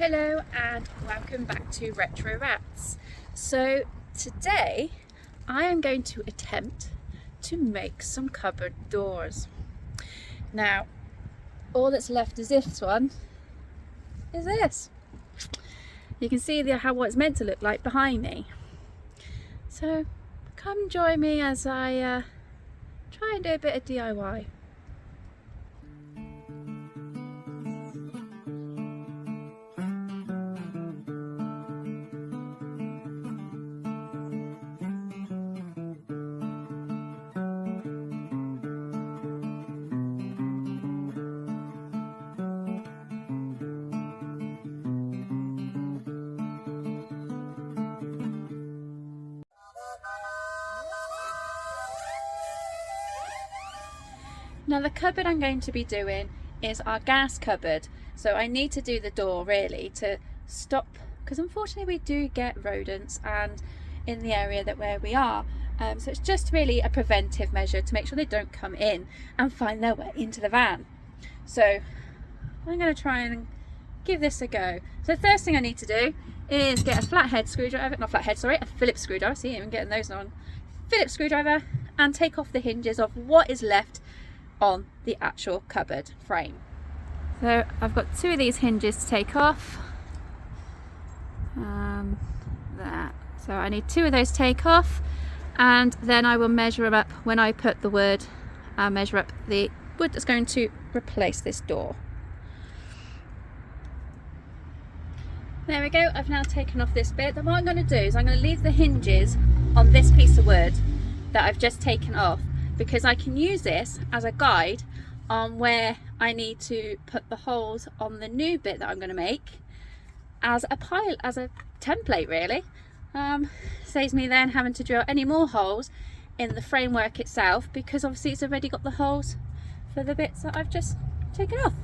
Hello and welcome back to Retro Ratz. So today I am going to attempt to make some cupboard doors. Now all that's left is this one, is this. You can see what it's meant to look like behind me. So come join me as I try and do a bit of DIY. Now the cupboard I'm going to be doing is our gas cupboard, so I need to do the door really to stop, because unfortunately we do get rodents and in the area where we are, so it's just really a preventive measure to make sure they don't come in and find their way into the van. So I'm going to try and give this a go. So the first thing I need to do is get a a Phillips screwdriver, see, I'm getting those on, Phillips screwdriver, and take off the hinges of what is left on the actual cupboard frame. So I've got two of these hinges to take off. There. So I need two of those to take off, and then I will measure them up when I put the wood. I'll measure up the wood that's going to replace this door. There we go, I've now taken off this bit. Then what I'm going to do is I'm going to leave the hinges on this piece of wood that I've just taken off, because I can use this as a guide on where I need to put the holes on the new bit that I'm going to make as a template really. Saves me then having to drill any more holes in the framework itself, because obviously it's already got the holes for the bits that I've just taken off.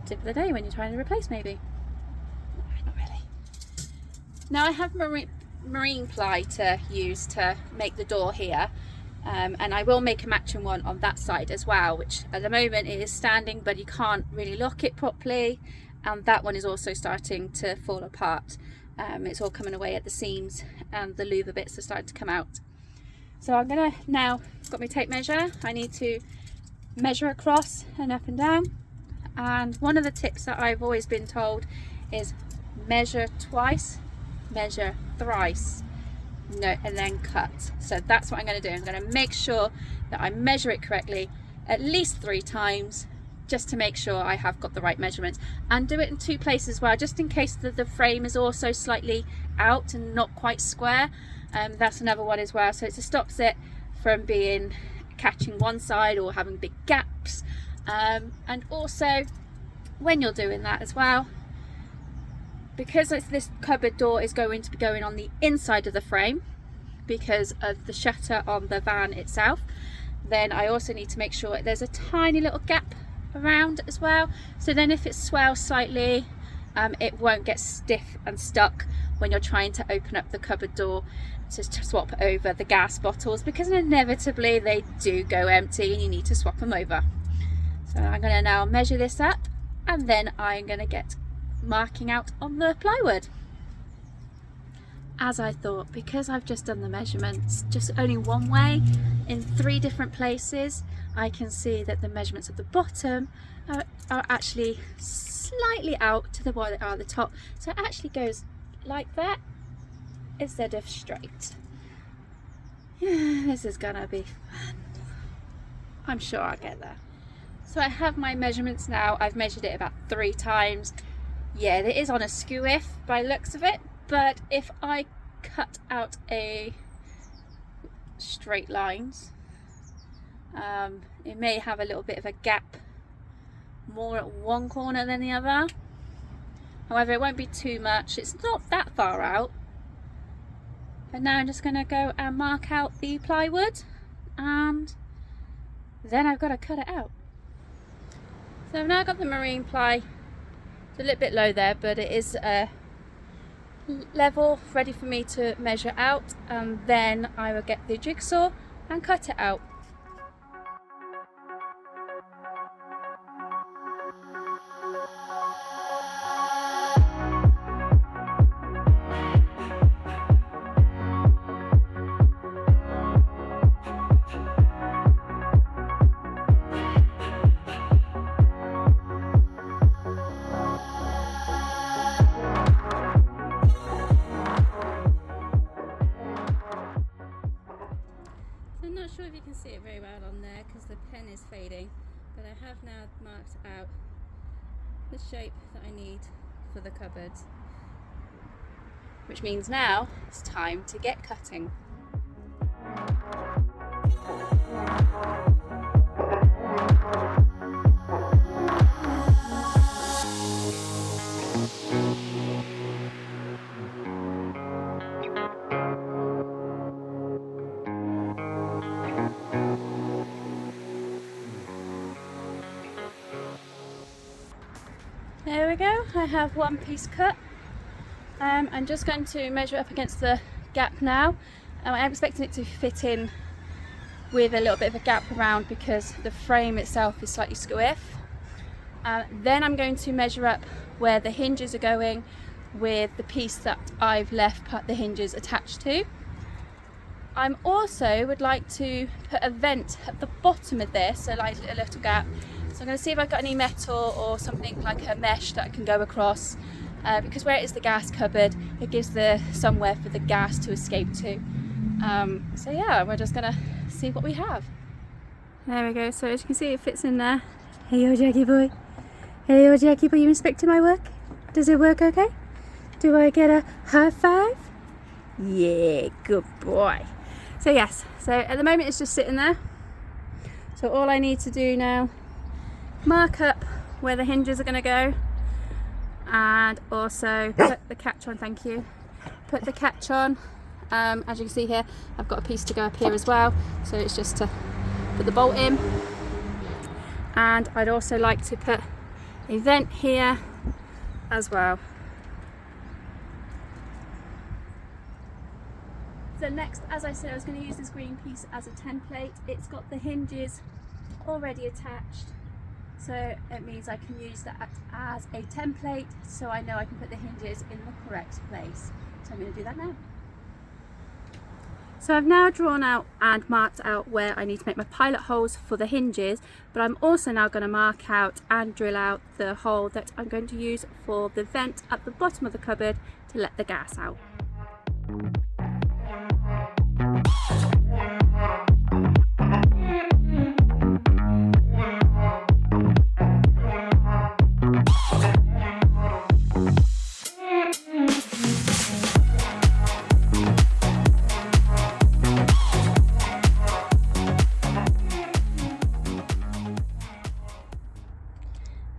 Tip of the day when you're trying to replace maybe. Not really. Now I have marine ply to use to make the door here. And I will make a matching one on that side as well, which at the moment it is standing but you can't really lock it properly, and that one is also starting to fall apart. It's all coming away at the seams and the louver bits are starting to come out. So I'm gonna now, got my tape measure, I need to measure across and up and down, and one of the tips that I've always been told is measure twice, measure thrice, no, and then cut. So that's what I'm going to do. I'm going to make sure that I measure it correctly at least 3 times, just to make sure I have got the right measurements, and do it in 2 places as well, just in case the frame is also slightly out and not quite square. That's another one as well, so it stops it from being catching one side or having big gaps. And also when you're doing that as well, because this cupboard door is going to be going on the inside of the frame because of the shutter on the van itself, then I also need to make sure there's a tiny little gap around as well, so then if it swells slightly, it won't get stiff and stuck when you're trying to open up the cupboard door to swap over the gas bottles, because inevitably they do go empty and you need to swap them over. So I'm going to now measure this up, and then I'm going to get marking out on the plywood. As I thought, because I've just done the measurements just only one way in 3 different places, I can see that the measurements at the bottom are actually slightly out to the one that are at the top, so it actually goes like that instead of straight. This is gonna be fun. I'm sure I'll get there. So I have my measurements now. I've measured it about 3 times. Yeah, it is on a skew by the looks of it, but if I cut out a straight lines, it may have a little bit of a gap more at one corner than the other. However, it won't be too much. It's not that far out. And now I'm just going to go and mark out the plywood, and then I've got to cut it out. So I've now got the marine ply. It's a little bit low there, but it is level, ready for me to measure out, and then I will get the jigsaw and cut it out. marked out the shape that I need for the cupboards, which means now it's time to get cutting. There we go, I have one piece cut. I'm just going to measure up against the gap now. I'm expecting it to fit in with a little bit of a gap around because the frame itself is slightly squiff. Then I'm going to measure up where the hinges are going with the piece that I've left the hinges attached to. I'm also would like to put a vent at the bottom of this, so like a little gap. So I'm going to see if I've got any metal or something like a mesh that I can go across, because where it is the gas cupboard, it gives somewhere for the gas to escape to. So yeah, we're just going to see what we have. There we go, so as you can see it fits in there. Hey old Jackie boy. Hey old Jackie boy, you inspecting my work? Does it work okay? Do I get a high five? Yeah, good boy. So yes, so at the moment it's just sitting there. So all I need to do now, mark up where the hinges are going to go, and also put the catch on. Thank you. Put the catch on. As you can see here, I've got a piece to go up here as well, so it's just to put the bolt in. And I'd also like to put a vent here as well. So next, as I said, I was going to use this green piece as a template. It's got the hinges already attached, so it means I can use that as a template, so I know I can put the hinges in the correct place. So I'm going to do that now. So I've now drawn out and marked out where I need to make my pilot holes for the hinges, but I'm also now going to mark out and drill out the hole that I'm going to use for the vent at the bottom of the cupboard to let the gas out.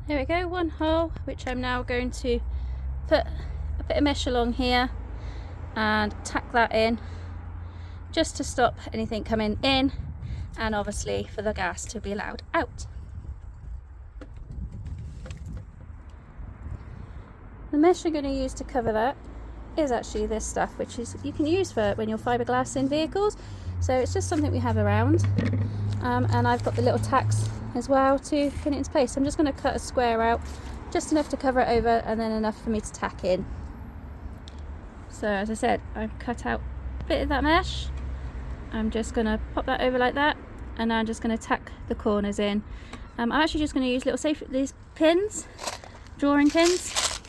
There we go, one hole, which I'm now going to put a bit of mesh along here and tack that in just to stop anything coming in, and obviously for the gas to be allowed out. The mesh you're going to use to cover that is actually this stuff, which is you can use for when you're fiberglass in vehicles, so it's just something we have around. And I've got the little tacks as well to pin it into place. I'm just going to cut a square out, just enough to cover it over and then enough for me to tack in. So as I said, I've cut out a bit of that mesh. I'm just going to pop that over like that, and now I'm just going to tack the corners in. I'm actually just going to use these pins, drawing pins,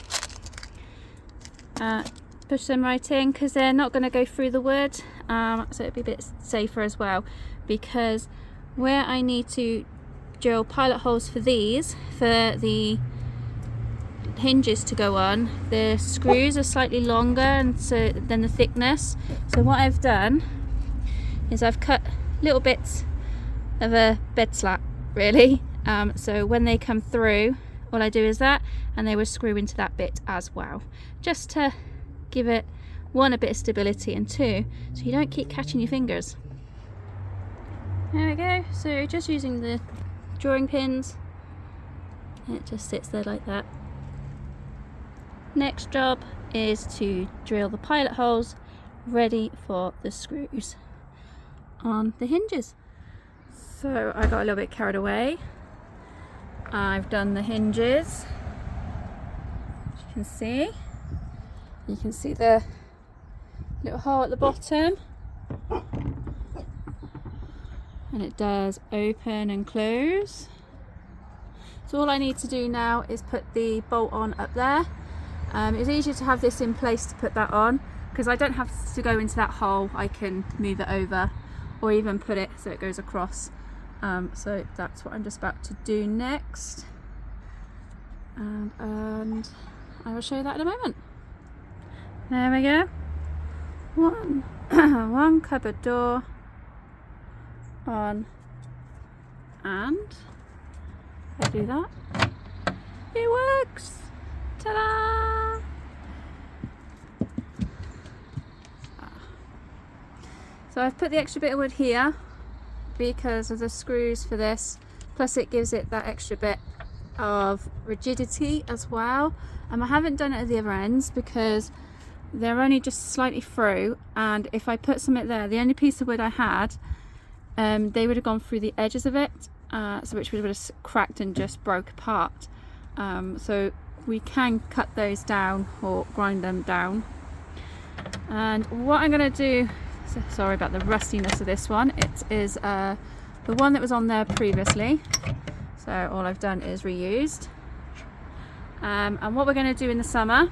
push them right in because they're not going to go through the wood, so it'll be a bit safer as well, because where I need to drill pilot holes for these, for the hinges to go on, the screws are slightly longer and so than the thickness. So what I've done is I've cut little bits of a bed slat, really. So when they come through, all I do is that, and they will screw into that bit as well, just to give it, one, a bit of stability, and two, so you don't keep catching your fingers. There we go, so just using the drawing pins, it just sits there like that. Next job is to drill the pilot holes ready for the screws on the hinges. So I got a little bit carried away. I've done the hinges, as you can see. You can see the little hole at the bottom, and it does open and close. So all I need to do now is put the bolt on up there. It's easier to have this in place to put that on, because I don't have to go into that hole. I can move it over or even put it so it goes across. So that's what I'm just about to do next. and I will show you that in a moment. There we go. One cupboard door on, and I do that, it works. Ta-da! So I've put the extra bit of wood here because of the screws for this, plus it gives it that extra bit of rigidity as well. I haven't done it at the other ends because they're only just slightly through, and if I put something there, the only piece of wood I had, they would have gone through the edges of it, so which would have cracked and just broke apart. So we can cut those down or grind them down. And what I'm going to do, sorry about the rustiness of this one, it is the one that was on there previously, so all I've done is reused. And what we're going to do in the summer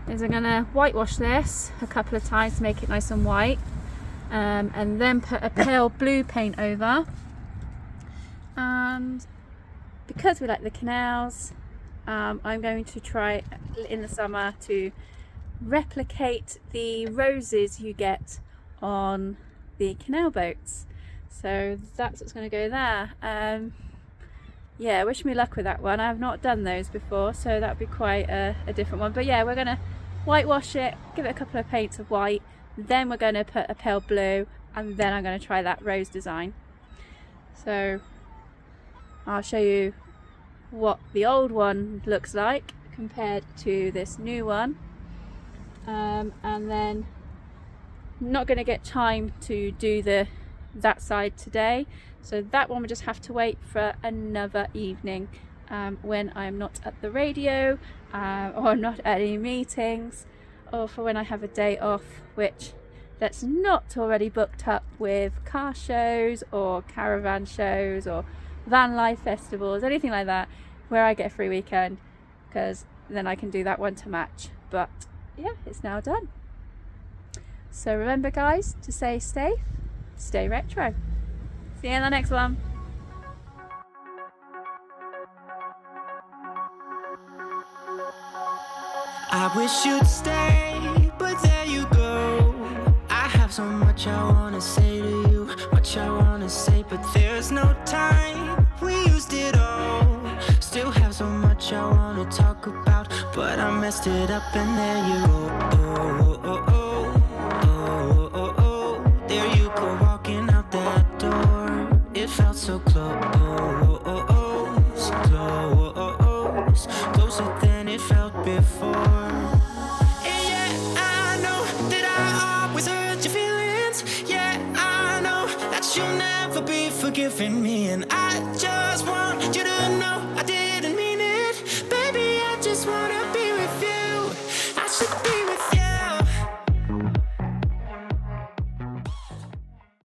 is I'm going to whitewash this a couple of times to make it nice and white, and then put a pale blue paint over. And because we like the canals, I'm going to try in the summer to replicate the roses you get on the canal boats. So that's what's going to go there. Yeah, wish me luck with that one. I have not done those before, so that would be quite a different one. But yeah, we're going to whitewash it, give it a couple of paints of white, then we're going to put a pale blue, and then I'm going to try that rose design. So I'll show you what the old one looks like compared to this new one. And then I'm not going to get time to do that side today, so that one we just have to wait for another evening, when I'm not at the radio, or not at any meetings, or for when I have a day off, which that's not already booked up with car shows or caravan shows or van life festivals, anything like that, where I get a free weekend, because then I can do that one to match. But yeah, it's now done. So remember guys, to stay safe, stay retro. See you in the next one. I wish you'd stay, but there you go. I have so much I wanna say to you, much I wanna say, but there's no time. We used it all. Still have so much I wanna talk about, but I messed it up and there you go. Oh, oh, oh, oh, oh, oh. There you go, walking out that door. It felt so close, close, closer than it felt before. And yeah, I know that I always hurt your feelings. Yeah, I know that you'll never be forgiving me, and I just want you to know